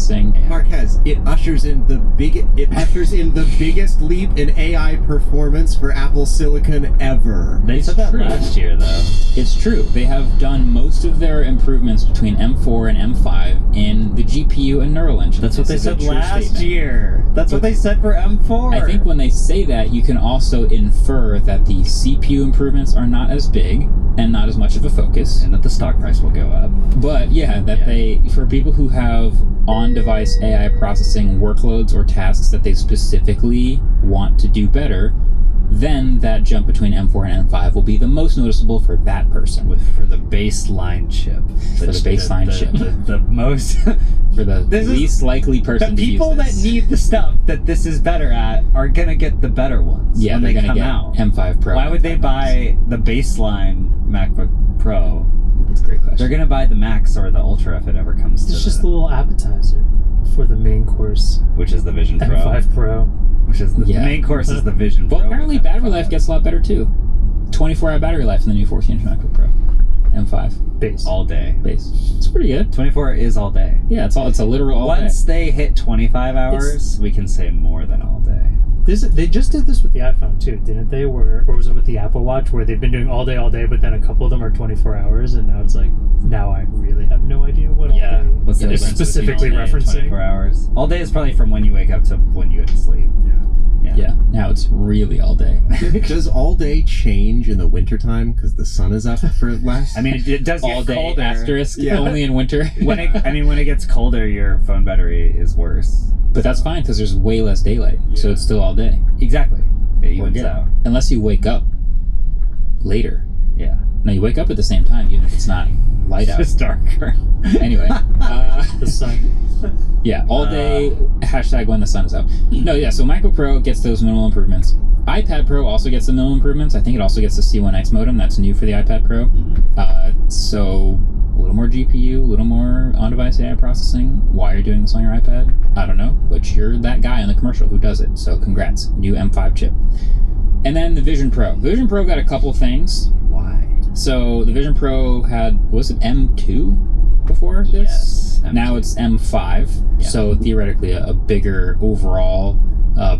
processing. Marquez, it ushers in the biggest leap in AI performance for Apple Silicon ever. They said that last year, though. It's true. They have done most of their improvements between M4 and M5 in the GPU and neural engine. That's what they said last year. That's what they said for M4. I think when they say that, you can also infer that the CPU improvements are not as big and not as much of a focus. And that the stock price will go up. But yeah, they, for people who have on-device AI processing workloads or tasks that they specifically want to do better, then that jump between M4 and M5 will be the most noticeable for that person. For the baseline chip. For the baseline chip. The most... for the least likely person to use this. The people that need the stuff that this is better at are going to get the better ones when they come out. M5 Pro. Why would they buy the baseline MacBook Pro? That's a great question. They're going to buy the Max or the Ultra if it ever comes to it. It's just a little appetizer for the main course. Which is the Vision Pro. M5 Pro. Which is the main course is the Vision Pro. Well, apparently battery life gets a lot better too. 24-hour battery life in the new 14-inch MacBook Pro. M5. Base. All day. Base. It's pretty good. 24 is all day. Yeah, it's a literal all day. Once they hit 25 hours, we can say more than all day. They just did this with the iPhone too, didn't they? Or was it with the Apple Watch, where they've been doing all day, but then a couple of them are 24 hours, and now it's like, now I really have no idea what all day What's the is difference specifically between all day and referencing. 24 hours. All day is probably from when you wake up to when you go to sleep. Yeah, now it's really all day. Does all day change in the wintertime because the sun is up for less? I mean, it does all get day colder. asterisk only in winter. When it gets colder, your phone battery is worse. But that's fine because there's way less daylight, so it's still all day. Exactly. It evens out. Unless you wake up later. Yeah. No, you wake up at the same time, even if it's not light out. It's darker. Anyway. The sun. Yeah, all day, hashtag when the sun is out. No, yeah, so MacBook Pro gets those minimal improvements. iPad Pro also gets the minimal improvements. I think it also gets the C1X modem. That's new for the iPad Pro. So a little more GPU, a little more on-device AI processing. Why you're doing this on your iPad, I don't know. But you're that guy in the commercial who does it. So congrats, new M5 chip. And then the Vision Pro. The Vision Pro got a couple things. Why? So the Vision Pro had, was it M2 before this? Yes. M2. Now it's M5. Yeah. So theoretically a bigger overall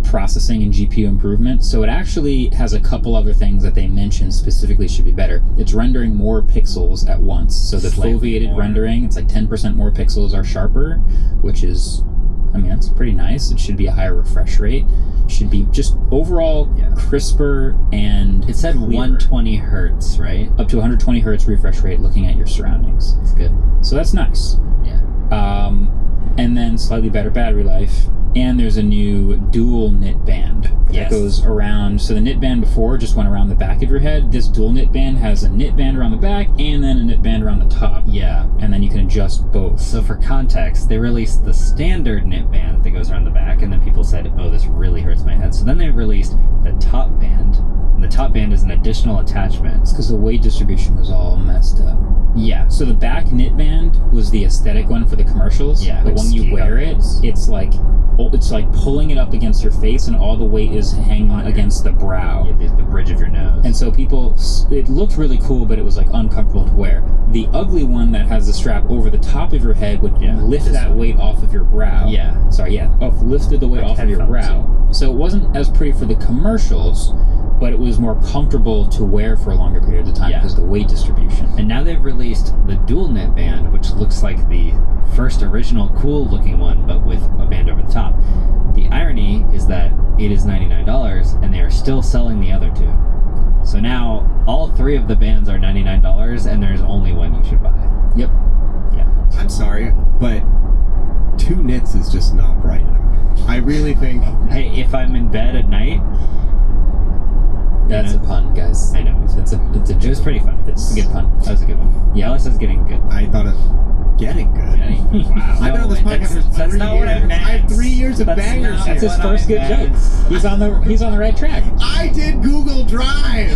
processing and GPU improvement. So it actually has a couple other things that they mentioned specifically should be better. It's rendering more pixels at once. So the foveated rendering, it's like 10% more pixels are sharper, which is, I mean, that's pretty nice. It should be a higher refresh rate. Should be just overall crisper and it said clearer. 120 hertz, right? Up to 120 hertz refresh rate looking at your surroundings. That's good. So that's nice. Yeah. And then slightly better battery life. And there's a new dual knit band that goes around. So the knit band before just went around the back of your head. This dual knit band has a knit band around the back and then a knit band around the top. Yeah. And then you can adjust both. So for context, they released the standard knit band that goes around the back, and then people said, oh, this really hurts my head. So then they released the top band, and the top band is an additional attachment. It's because the weight distribution was all messed up. Yeah. So the back knit band was the aesthetic one for the commercials. Yeah. But when you wear it, it's like pulling it up against your face, and all the weight is hanging against the brow. Yeah, the bridge of your nose. And so it looked really cool, but it was like uncomfortable to wear. The ugly one that has the strap over the top of your head would lift that weight off of your brow. Yeah. Sorry, lifted the weight off of your brow. So it wasn't as pretty for the commercials, but it was more comfortable to wear for a longer period of time because of the weight distribution. And now they've released the dual knit band, which looks like the first original cool looking one, but with a band over the top. The irony is that it is $99 and they are still selling the other two. So now all three of the bands are $99 and there's only one you should buy. Yep. Yeah. I'm sorry, but 2 knits is just not bright enough. I really think... Hey, if I'm in bed at night... That's a pun, guys. I know. It was pretty funny. It's a good pun. That was a good one. Yeah, Alyssa's getting good. I thought it... Getting good. Wow. I've been on this podcast for 3 not what I years. meant. I have 3 years of bangers. That's his first good joke. He's on the right track. I did Google Drive.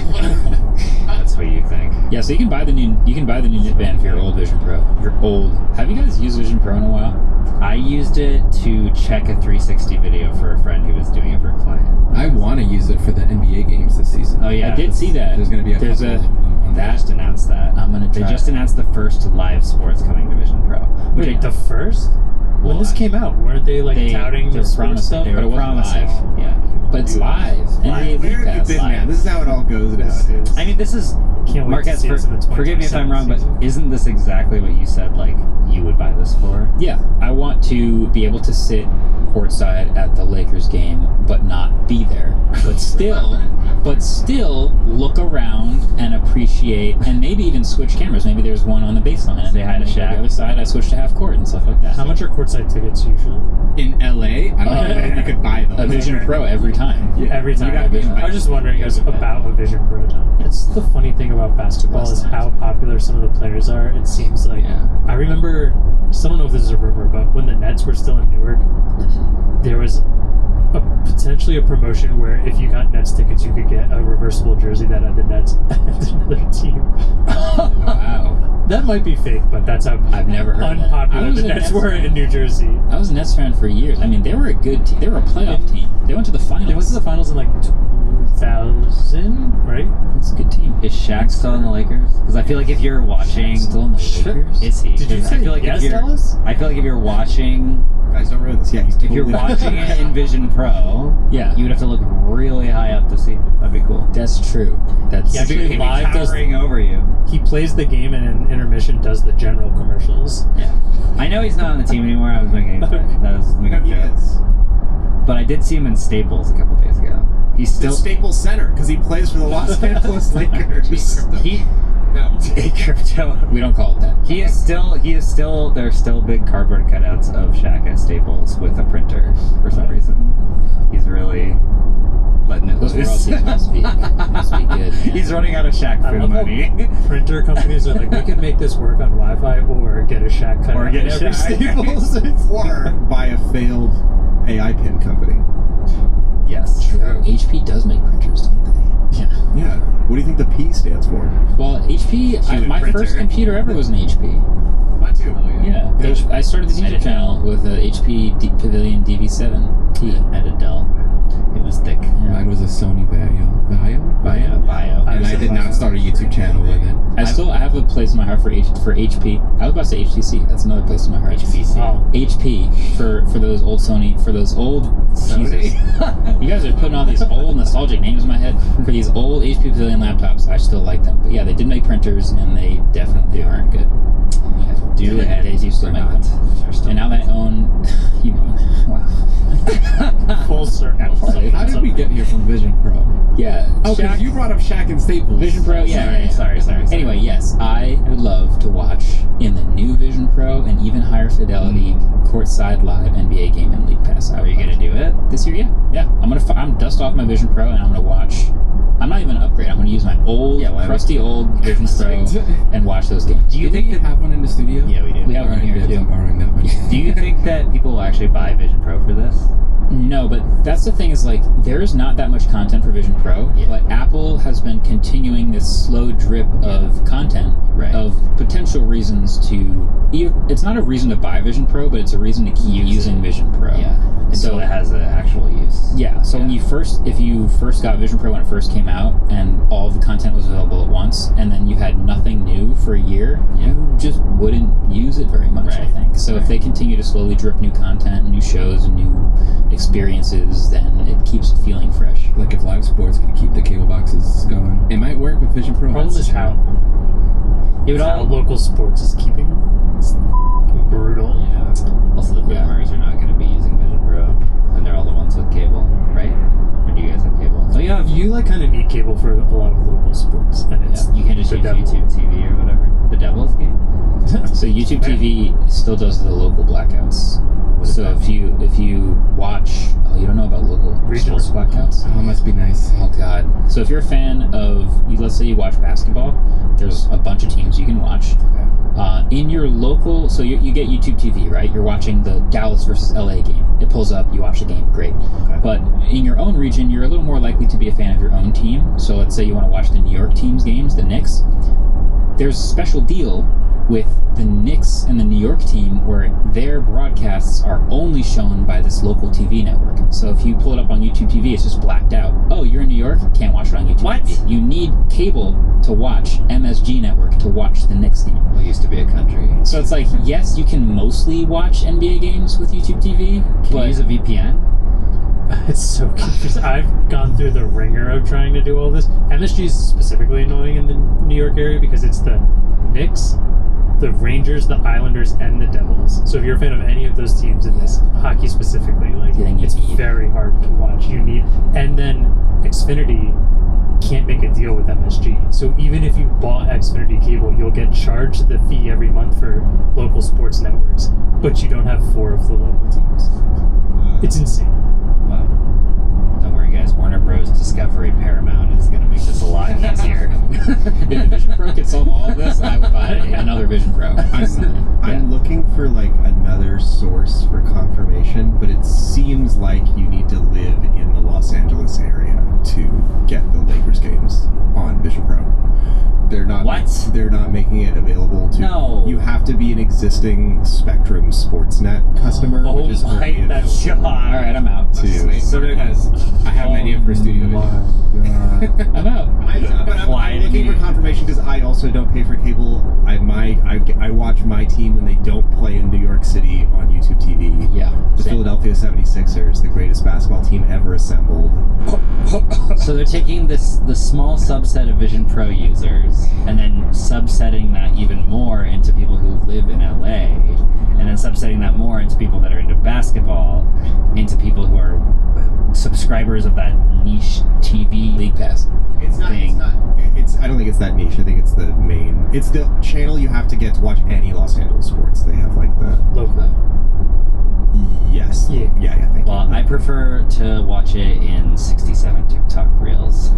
That's what you think. Yeah, so you can buy the new knit band for your old Vision Pro. If you're old. Have you guys used Vision Pro in a while? I used it to check a 360 video for a friend who was doing it for a client. I want to use it for the NBA games this season. Oh yeah, I did see that. There's going to be They just announced that. I'm gonna try. They just announced the first live sports coming to Vision Pro. Wait, the first? When this came out, weren't they like touting they're the sports promising, stuff? but it wasn't promising. live. Yeah. But it's live. NBA Where League have you Pass been, live. man? This is how it all goes nowadays. I mean, this is Can't wait to Marquez. see us in the Forgive me if I'm wrong, but 2027 season. isn't this exactly what you said? Like you would buy this for? Yeah, I want to be able to sit courtside at the Lakers game, but not be there. But still look around and appreciate, and maybe even switch cameras. Maybe there's one on the baseline, and Say hi to maybe Shaq. the other side I switch to half court and stuff like that. How much are courtside tickets usually? In LA, I don't know if you could buy A those. Vision Pro every time. Every time. gotta be I was just wondering about a Vision Pro time. It's the funny thing about basketball is how popular some of the players are. It seems like I remember, I don't know if this is a rumor, but when the Nets were still in Newark, there was potentially a promotion where if you got Nets tickets, you could get a reversible jersey that had the Nets and another team. Wow. That might be fake, but that's how I've never heard that. I unpopular was the a Nets Nets were fan. in New Jersey. I was a Nets fan for years. I mean, they were a good team. They were a playoff team. They went to the finals. They went to the finals in like 2000, right? It's a good team. Is Shaq still in the Lakers? Because I feel like if you're watching, Still in the Lakers? is he? Did you 'Cause say I feel like yes, if you're, Ellis? I feel like if you're watching, Guys, don't ruin this. Yeah, he's if totally you're watching it in Vision Pro, Yeah. you would have to look really high up to see. That'd be cool. That's true. That's Yeah, He'd because be live does towering over you. he plays the game and in intermission does the general commercials. Yeah. I know he's not on the team anymore. I was making that was making a He joke. is. But I did see him in Staples a couple days ago. He's Still still Staples Center because he plays for the Los Angeles Lakers. he crypto. we don't call it that. He is still there's still big cardboard cutouts of Shaq at Staples with a printer for some reason. He's really letting it Those loose. royalties must be good. Man. He's running out of Shaq I food love how money. printer companies are like, we can make this work on Wi-Fi or get a Shaq cut Or out get in a every Shaq. Staples. Or buy a failed AI pin company. Yes. True. HP does make printers, don't they? Yeah. Yeah. What do you think the P stands for? Well, HP. My printer. first computer ever was an HP. Mine too. Yeah. I started the teacher channel with a HP Pavilion DV7T. And a Dell. It was thick. Mine was a Sony Vaio. Bio. And I did not start a YouTube channel with it. I have a place in my heart for HP. I was about to say HTC. That's another place in my heart. HPC. Oh. HP for those old Jesus. You guys are putting all these old nostalgic names in my head for these old HP Pavilion laptops. I still like them, but yeah, they did make printers, and they definitely aren't good. They do still make them. And now that I own, you know, wow. Full circle. How did we get here from Vision Pro? Yeah. Oh, because you brought up Shaq and Staples. Vision Pro, yeah. Sorry. Anyway, yes, I would love to watch in the new Vision Pro and even higher fidelity courtside live NBA game in League Pass. Are you gonna do it? This year? Yeah. I'm dust off my Vision Pro and I'm gonna watch. I'm not even gonna upgrade. I'm gonna use my old, crusty old Vision Pro and watch those games. Do you think you have one in the studio? Yeah, we do. We have one here too. I'm borrowing that one. Do you think that people will actually buy Vision Pro for this? No, but that's the thing is like there's not that much content for Vision Pro, but Apple has been continuing this slow drip of content of potential reasons to. It's not a reason to buy Vision Pro, but it's a reason to keep using Vision Pro. Yeah. So it has an actual use. Yeah. So when if you first got Vision Pro when it first came out, and all of the content was available at once, and then you had nothing new for a year, you just wouldn't use it very much. I think. So if they continue to slowly drip new content, new shows, and new experiences, then it keeps it feeling fresh. Like if live sports can keep the cable boxes going, it might work with Vision Pro. Problem is how local sports is keeping. It's brutal. Yeah. Also, the boomers are not going to be using Vision Pro, and they're all the ones with cable, right? Or do you guys have cable? So yeah, you like kind of need cable for a lot of local sports, and it's You can just the use devil. YouTube TV or whatever. The Devil's game. So YouTube TV still does the local blackouts. So if you watch, you don't know about local Regional sports blackouts? Oh, must be nice. Oh God! So if you're a fan of, let's say you watch basketball, there's a bunch of teams you can watch. In your local, so you get YouTube TV, right? You're watching the Dallas versus LA game. It pulls up, you watch the game, great. But in your own region, you're a little more likely to be a fan of your own team. So let's say you want to watch the New York team's games, the Knicks. There's a special deal with the Knicks and the New York team, where their broadcasts are only shown by this local TV network. So if you pull it up on YouTube TV, it's just blacked out. Oh, you're in New York? Can't watch it on YouTube What? TV. You need cable to watch MSG network to watch the Knicks game. We used to be a country. So it's like, yes, you can mostly watch NBA games with YouTube TV, Can but you use a VPN? It's so confusing. I've gone through the ringer of trying to do all this. MSG is specifically annoying in the New York area because it's the Knicks, the Rangers, the Islanders, and the Devils. So if you're a fan of any of those teams in this, hockey specifically, like, it's very hard to watch. And then Xfinity can't make a deal with MSG. So even if you bought Xfinity cable, you'll get charged the fee every month for local sports networks, but you don't have 4 of the local teams. It's insane. Wow. Don't worry, guys. Warner Bros. Discovery Paramount is going to make this a lot easier. if the Vision Pro could solve all of this, I would buy another Vision Pro. I'm looking for like another source for confirmation, but it seems like you need to live in the Los Angeles area to get the Lakers games on Vision Pro. They're not. What? They're not making it available to. No. You have to be an existing Spectrum Sportsnet customer, Oh which is my, only that's available shocking. All right, I'm out. So because I have an idea for a studio video. I'm out. I'm looking for confirmation because I also don't pay for cable. I watch my team when they don't play in New York City on YouTube TV. Yeah. The same. Philadelphia 76ers, the greatest basketball team ever assembled. So they're taking the small subset of Vision Pro users and then subsetting that even more into people who live in LA, and then subsetting that more into people that are into basketball, into people who are subscribers of that niche TV League Pass. It's not. Thing. It's not. It's. I don't think it's that niche. I think it's the main. It's the channel you have to get to watch any Los Angeles sports. They have like the. Local. Yes. Yeah. Yeah. Thank you. Well, I prefer to watch it in 67 TikTok reels.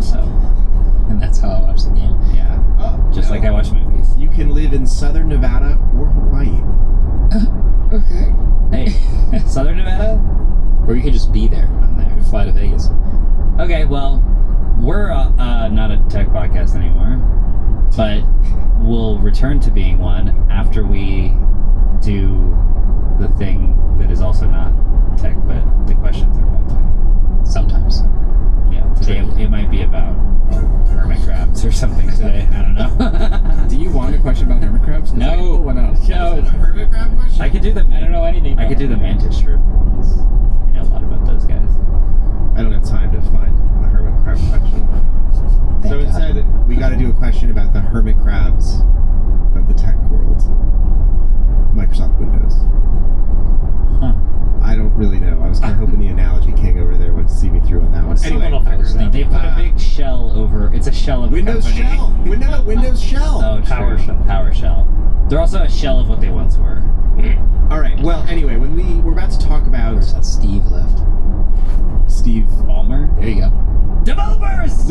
So, And that's how I watch the game. yeah. Just like I watch movies. You can live in Southern Nevada or Hawaii. Okay. Hey, Southern Nevada? Or you could just be there. I'm there. You could fly to Vegas. Okay, well, we're not a tech podcast anymore, but we'll return to being one after we do the thing that is also not tech, but the questions are about tech. Sometimes. Yeah, today it might be about hermit crabs or something today. I don't know. Do you want a question about hermit crabs? 'Cause I can No. pull one up. No. Hermit crab question? I could do the. I don't know anything. I could do the mantis shrimp ones. I know a lot about those guys. I don't have time to find a hermit crab question. Thank So God. instead, we got to do a question about the hermit crabs of the tech world. Microsoft Windows. Huh. I don't really know. I was kind of hoping the analogy king over there would see me through on that one. Someone will Anyway, figure it out. They put a big shell over. It's a shell of Windows a company. Shell. Windows Shell. Oh, true. PowerShell. PowerShell. They're also a shell of what they once were. All right. Well, anyway, when we're about to talk about Where's that Steve left? Steve Ballmer. There you go. Developers.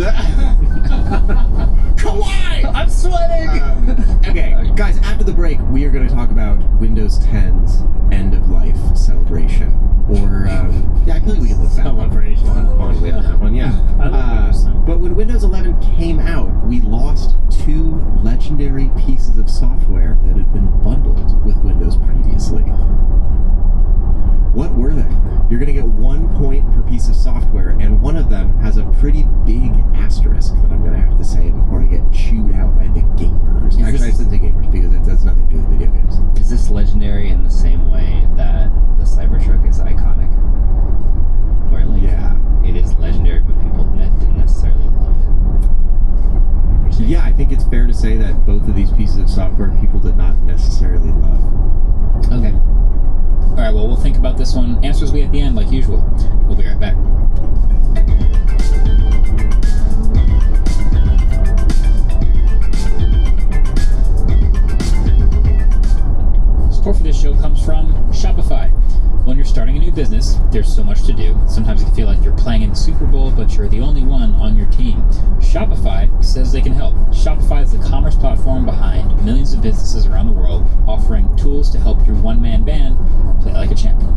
Kawaii. I'm sweating. Okay, guys. After the break, we are going to talk about Windows 10's end of life celebration, or yeah, I feel like we can look back Celebration. fondly on that one. Yeah. I love Windows 10. But when Windows 11 came out, we lost 2 legendary pieces of software that had been bundled with Windows previously. What were they? You're going to get 1 point per piece of software, and one of them has a pretty big asterisk that I'm going to have to say before I get chewed out by the gamers. Is Actually, I this- shouldn't say gamers because it has nothing to do with video games. Is this legendary in the same way that the Cybertruck is iconic? Where like Yeah. it is legendary, but people didn't necessarily love it. Yeah, I think it's fair to say that both of these pieces of software people did not necessarily love. Okay. All right, well, we'll think about this one. Answers we at the end, like usual. We'll be right back. Support for this show comes from Shopify. When you're starting a new business, there's so much to do. Sometimes it can feel like you're playing in the Super Bowl, but you're the only one on your team. Shopify says they can help. Shopify is the commerce platform behind millions of businesses around the world, offering tools to help your one-man band play like a champion.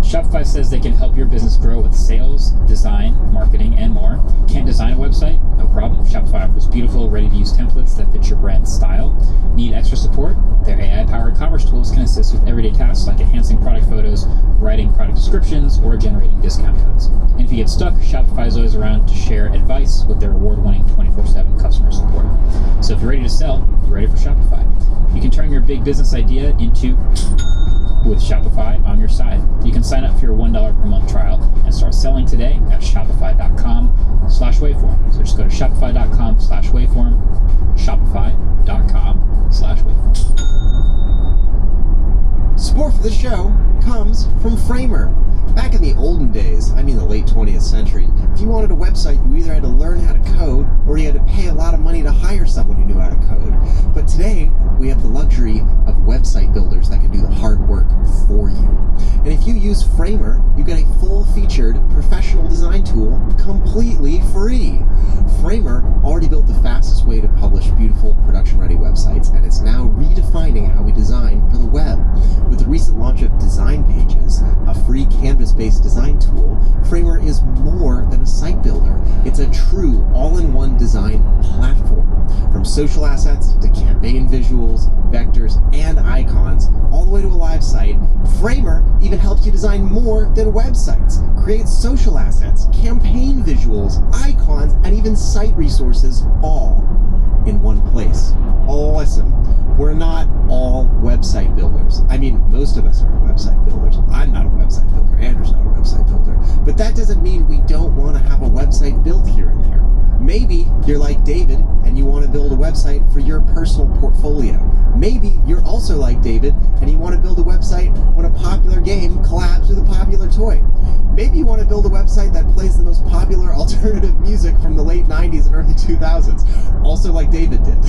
Shopify Shopify says they can help your business grow with sales, design, marketing, and more. Can't design a website? No problem. Shopify offers beautiful, ready-to-use templates that fit your brand's style. Need extra support? Their AI-powered commerce tools can assist with everyday tasks like enhancing product photos, writing product descriptions, or generating discount codes. And if you get stuck, Shopify is always around to share advice with their award-winning 24/7 customer support. So if you're ready to sell, you're ready for Shopify. You can turn your big business idea into with Shopify on your side. You can sign up for your $1 per month trial and start selling today at shopify.com/waveform. So just go to shopify.com/waveform, shopify.com/waveform. Support for the show comes from Framer. Back in the olden days, I mean the late 20th century, if you wanted a website, you either had to learn how to code or you had to pay a lot of money to hire someone who knew how to code. But today, we have the luxury of website builders that can do the hard work for you. And if you use Framer, you get a full-featured professional design tool completely free. Framer already built the fastest way to publish beautiful production-ready websites, and it's now redefining how we design for the web. With the recent launch of Design Pages, a free canvas-based design tool, Framer is more than a site builder. It's a true all-in-one design platform. From social assets to campaign visuals, vectors, and icons, all the way to a live site, Framer even helps you design more than websites. Create social assets, campaign visuals, icons, and even site resources all in one place. Oh, listen, we're not all website builders. I mean, most of us aren't website builders. I'm not a website builder. Andrew's not a website builder. But that doesn't mean we don't want to have a website built here and there. Maybe you're like David and you want to build a website for your personal portfolio. Maybe you're also like David and you want to build a website when a popular game collabs with a popular toy. Maybe you want to build a website that plays the most popular alternative music from the late 90s and early 2000s, also like David did.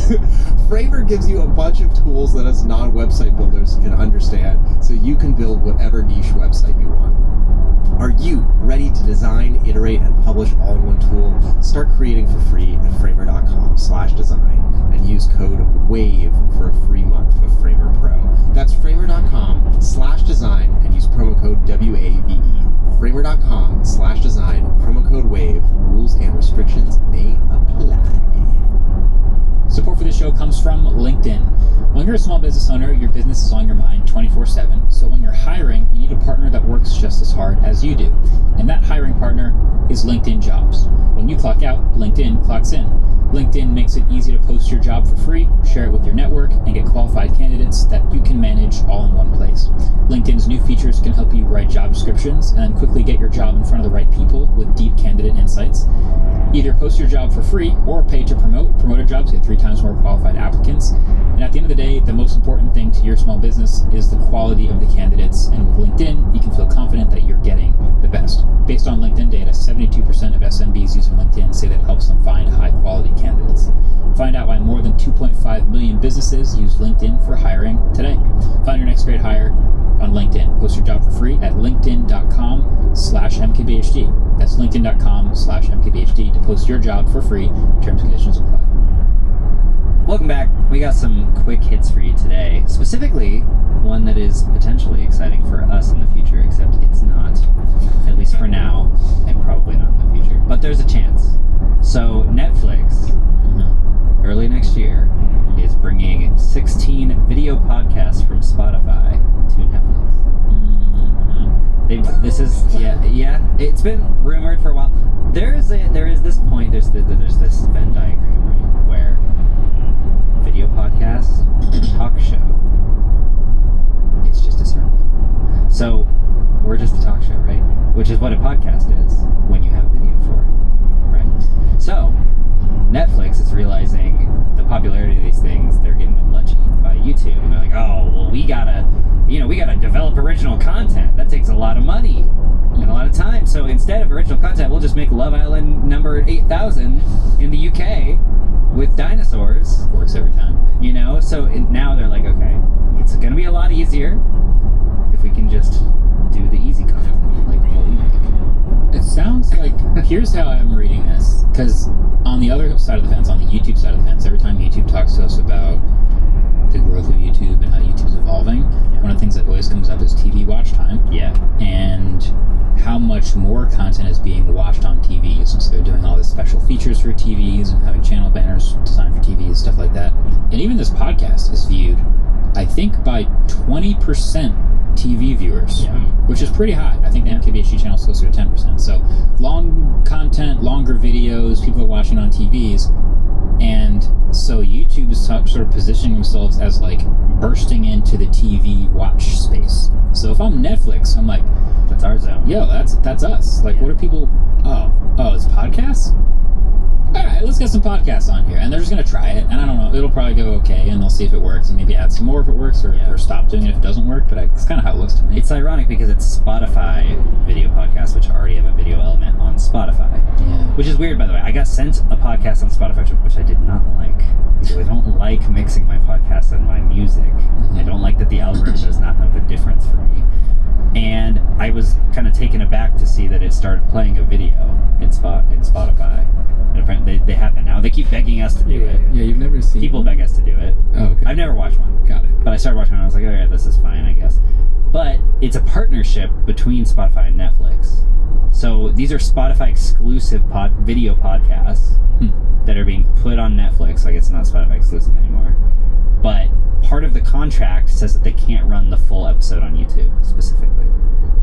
Framer gives you a bunch of tools that us non-website builders can understand so you can build whatever niche website you want. Are you ready to design, iterate, and publish all in one tool? Start creating for free at framer.com/design and use code WAVE for a free month of Framer Pro. That's framer.com/design and use promo code WAVE. Framer.com/design, promo code WAVE. Rules and restrictions may apply. Support for this show comes from LinkedIn. When you're a small business owner, your business is on your mind 24/7. So when you're hiring, you need a partner that works just as hard as you do. And that hiring partner is LinkedIn Jobs. When you clock out, LinkedIn clocks in. LinkedIn makes it easy to post your job for free, share it with your network, and get qualified candidates that you can manage all in one place. LinkedIn's new features can help you write job descriptions and then quickly get your job in front of the right people with deep candidate insights. Either post your job for free or pay to promote. Promoted jobs get 3 times more qualified applicants. And at the end of the day, the most important thing to your small business is the quality of the candidates. And with LinkedIn, you can feel confident that you're getting the best. Based on LinkedIn data, 72% of SMBs using LinkedIn say that it helps them find high-quality candidates. Find out why more than 2.5 million businesses use LinkedIn for hiring today. Find your next great hire on LinkedIn. Post your job for free at linkedin.com/mkbhd. That's linkedin.com/mkbhd to post your job for free. Terms and conditions apply. Welcome back. We got some quick hits for you today. Specifically, one that is potentially exciting for us in the future, except it's not. At least for now, and probably not in the future. But there's a chance. So Netflix, early next year, is bringing 16 video podcasts from Spotify to Netflix. It's been rumored for a while. There is this point. There's this Venn diagram, right, where video podcasts, talk show. It's just a circle. So we're just a talk show, right? Which is what a podcast is when you have video for it, right? So Netflix is realizing the popularity of these things. They're getting their lunch eaten by YouTube, and they're like, oh, well, we gotta develop original content. That takes a lot of money and a lot of time. So instead of original content, we'll just make Love Island number 8,000 in the UK with dinosaurs. Works every time. So now they're like, okay, it's going to be a lot easier if we can just do the easy content, like what we make. It sounds like, here's how I'm reading this, because on the other side of the fence, on the YouTube side of the fence, every time YouTube talks to us about the growth of YouTube and how YouTube's evolving, one of the things that always comes up is TV watch time. Yeah. And much more content is being watched on TVs, and so they're doing all this special features for TVs and having channel banners designed for TVs, stuff like that. And even this podcast is viewed, I think, by 20% TV viewers, which is pretty high. I think the MKBHD channel is closer to 10%. So long content, longer videos, people are watching on TVs, and so YouTube is sort of positioning themselves as like bursting into the TV watch space. So if I'm Netflix, I'm like, that's our zone. Yo, that's us. Like, what are people? Oh, it's podcasts. All right, let's get some podcasts on here, and they're just gonna try it, and I don't know, it'll probably go okay, and they'll see if it works, and maybe add some more if it works, or stop doing it if it doesn't work. But it's kind of how it looks to me. It's ironic because it's Spotify video podcasts, which already have a video element on Spotify, which is weird, by the way. I got sent a podcast on Spotify, which I did not like. Because I don't like mixing my podcast and my music. I don't like that the algorithm does not know the difference for me. And I was kind of taken aback to see that it started playing a video in Spotify. And apparently they have it now. They keep begging us to do it. Yeah, you've never seen People beg us to do it. Oh, okay. I've never watched one. Got it. But I started watching one and I was like, oh yeah, this is fine, I guess. But it's a partnership between Spotify and Netflix. So these are Spotify exclusive video podcasts that are being put on Netflix. Like, it's not Spotify exclusive anymore. But part of the contract says that they can't run the full episode on YouTube specifically.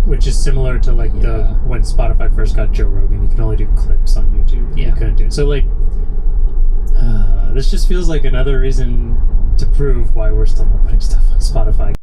Which is similar to like when Spotify first got Joe Rogan, you could only do clips on YouTube. Yeah. You couldn't do it. So like, this just feels like another reason to prove why we're still not putting stuff on Spotify.